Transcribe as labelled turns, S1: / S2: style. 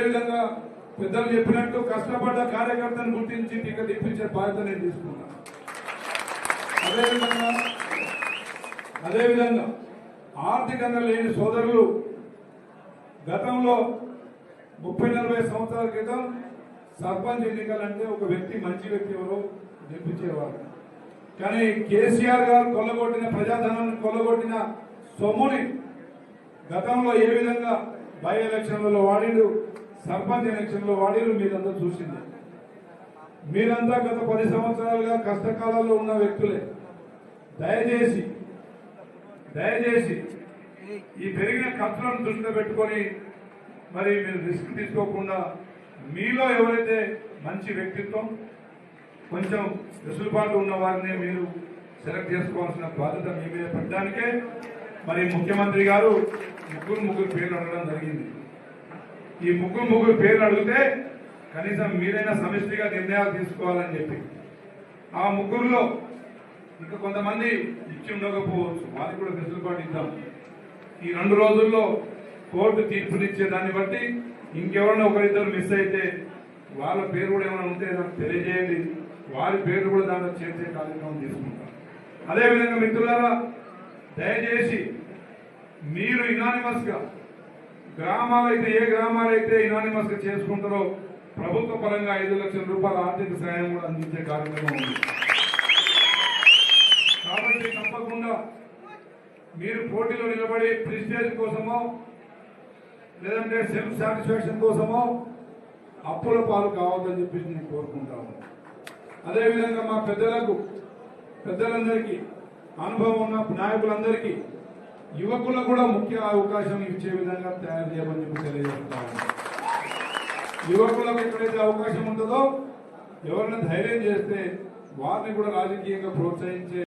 S1: విధంగా పెద్దలు చెప్పినట్టు కష్టపడ్డ కార్యకర్తను గుర్తించి టికెట్ ఇప్పించే బాధ్యత నేను తీసుకున్నాను. అదేవిధంగా ఆర్థికంగా లేని సోదరులు గతంలో 30-40 సంవత్సరాల క్రితం సర్పంచ్ ఎన్నికలంటే ఒక వ్యక్తి మంచి వ్యక్తి ఎవరో గెలిపించేవారు. కానీ కేసీఆర్ గారు కొల్లగొట్టిన ప్రజాధనాన్ని కొల్లగొట్టిన సొమ్ముని గతంలో ఏ విధంగా బై ఎలక్షన్లలో వాడిడు, సర్పంచ్ ఎలక్షన్లో వాడిరు మీరంతా చూసింది. మీరంతా గత 10 సంవత్సరాలుగా కష్టకాలంలో ఉన్న వ్యక్తులే. దయచేసి ఈ పెరిగిన ఖర్చులను దృష్టిలో పెట్టుకొని మరి మీరు రిస్క్ తీసుకోకుండా మీలో ఎవరైతే మంచి వ్యక్తిత్వం కొంచెం వెసులుబాటు ఉన్న వారిని మీరు సెలెక్ట్ చేసుకోవాల్సిన బాధ్యత మీ మీద పెట్టడానికే మరి ముఖ్యమంత్రి గారు ముగ్గురు పేర్లు అడగడం జరిగింది. ఈ ముగ్గురు పేర్లు అడిగితే కనీసం మీరైనా సమిష్టిగా నిర్ణయాలు తీసుకోవాలని చెప్పి ఆ ముగ్గురులో ఇంకా కొంతమంది ఇచ్చి ఉండకపోవచ్చు, వారికి కూడా వెసులుబాటు ఇద్దాం. ఈ 2 రోజుల్లో కోర్టు తీర్పునిచ్చే దాన్ని బట్టి ఇంకెవరైనా ఒకరిద్దరు మిస్ అయితే వాళ్ళ పేరు కూడా ఏమైనా ఉంటే నాకు తెలియజేయండి, వారి పేరు కూడా దాంట్లో చేర్చే కార్యక్రమం తీసుకుంటాం. అదేవిధంగా మిత్రులారా, దయచేసి మీరు ఇనానిమస్ గా గ్రామాలైతే ఏ గ్రామాలైతే ఇనానిమస్ గా చేసుకుంటారో ప్రభుత్వ పరంగా 5 లక్షల రూపాయల ఆర్థిక సాయం కూడా అందించే కార్యక్రమం ఉంది. కాబట్టి తప్పకుండా మీరు పోటీలో నిలబడి ప్రెస్టేజ్ కోసమో లేదంటే సెల్ఫ్ సాటిస్ఫాక్షన్ కోసమో అప్పుల పాలు కావద్దని చెప్పేసి నేను కోరుకుంటాను. అదేవిధంగా మా పెద్దలందరికీ అనుభవం ఉన్న నాయకులందరికీ యువకులకు కూడా ముఖ్య అవకాశం ఇచ్చే విధంగా తయారు చేయమని చెప్పి తెలియజేస్తాను. యువకులకు ఎక్కడైతే అవకాశం ఉంటుందో ఎవరైనా ధైర్యం చేస్తే వారిని కూడా రాజకీయంగా ప్రోత్సహించే